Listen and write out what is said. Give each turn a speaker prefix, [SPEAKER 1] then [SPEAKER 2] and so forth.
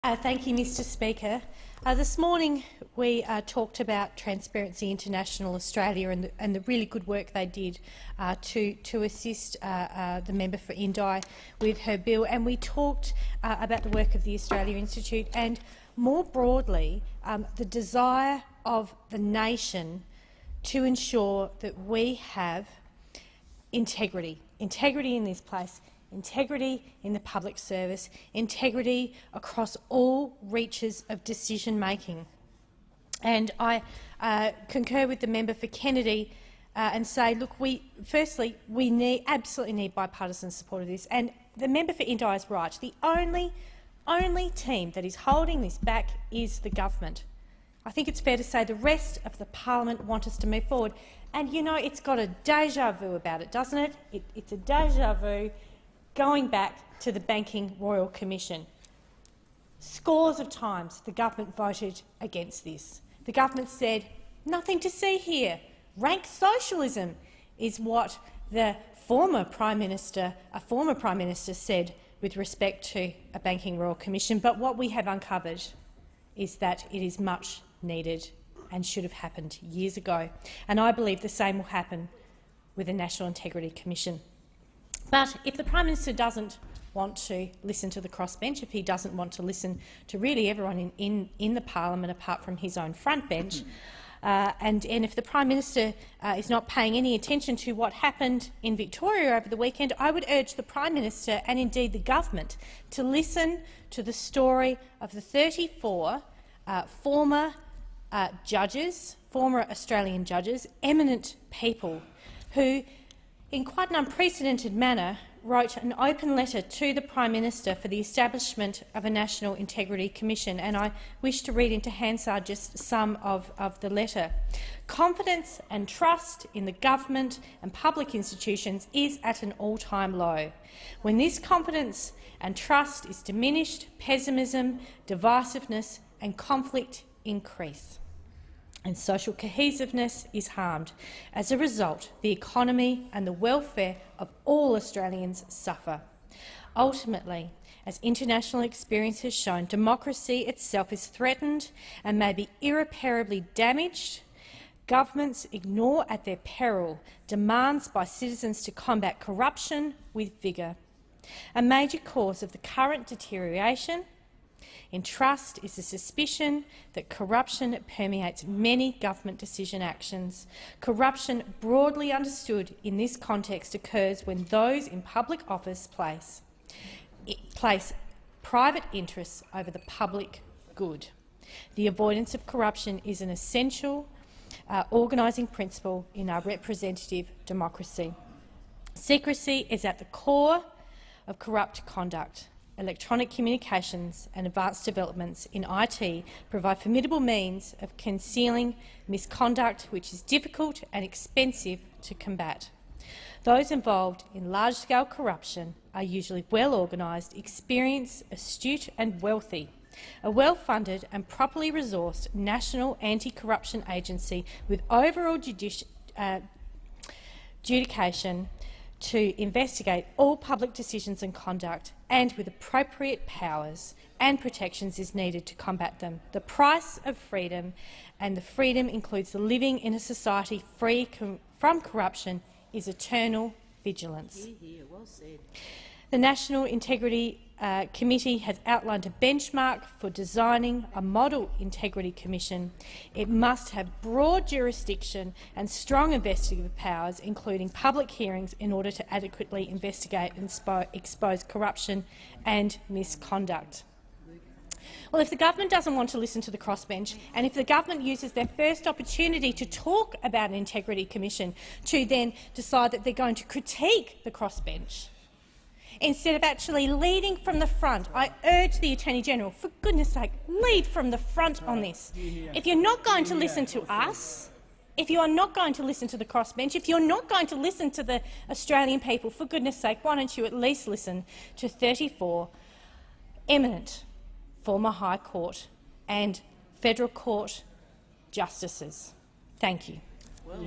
[SPEAKER 1] Thank you, Mr Speaker. This morning we talked about Transparency International Australia and the really good work they did to assist the member for Indi with her bill, and we talked about the work of the Australia Institute and, more broadly, the desire of the nation to ensure that we have integrity in this place, integrity in the public service, integrity across all reaches of decision-making. And I concur with the member for Kennedy and say, look, firstly, we absolutely need bipartisan support of this. And the member for Indi is right. The only team that is holding this back is the government. I think it's fair to say the rest of the parliament want us to move forward. And, you know, it's got a déjà vu about it, doesn't it? It's a déjà vu going back to the Banking Royal Commission. Scores of times the government voted against this. The government said, nothing to see here. Rank socialism is what the former Prime Minister said with respect to a Banking Royal Commission. But what we have uncovered is that it is much needed and should have happened years ago. And I believe the same will happen with the National Integrity Commission. But if the Prime Minister doesn't want to listen to the crossbench, if he doesn't want to listen to really everyone in the parliament apart from his own front bench, and if the Prime Minister is not paying any attention to what happened in Victoria over the weekend, I would urge the Prime Minister and indeed the government to listen to the story of the 34 former judges, former Australian judges, eminent people who, in quite an unprecedented manner, wrote an open letter to the Prime Minister for the establishment of a National Integrity Commission, and I wish to read into Hansard just some of the letter. Confidence and trust in the government and public institutions is at an all-time low. When this confidence and trust is diminished, pessimism, divisiveness and conflict increase, and social cohesiveness is harmed. As a result, the economy and the welfare of all Australians suffer. Ultimately, as international experience has shown, democracy itself is threatened and may be irreparably damaged. Governments ignore at their peril demands by citizens to combat corruption with vigour. A major cause of the current deterioration in trust is the suspicion that corruption permeates many government decision actions. Corruption, broadly understood in this context, occurs when those in public office place private interests over the public good. The avoidance of corruption is an essential organising principle in our representative democracy. Secrecy is at the core of corrupt conduct. Electronic communications and advanced developments in IT provide formidable means of concealing misconduct which is difficult and expensive to combat. Those involved in large-scale corruption are usually well-organised, experienced, astute and wealthy. A well-funded and properly resourced national anti-corruption agency with overall adjudication to investigate all public decisions and conduct, and with appropriate powers and protections is needed to combat them. The price of freedom, and the freedom includes the living in a society free from corruption, is eternal vigilance. Well said. The National Integrity Committee has outlined a benchmark for designing a model integrity commission. It must have broad jurisdiction and strong investigative powers, including public hearings, in order to adequately investigate and expose corruption and misconduct. Well, if the government doesn't want to listen to the crossbench, and if the government uses their first opportunity to talk about an integrity commission to then decide that they're going to critique the crossbench, instead of actually leading from the front, I urge the Attorney-General, for goodness sake, lead from the front on this. If you're not going to listen to us, if you are not going to listen to the crossbench, if you're not going to listen to the Australian people, for goodness sake, why don't you at least listen to 34 eminent former High Court and Federal Court justices? Thank you. Well,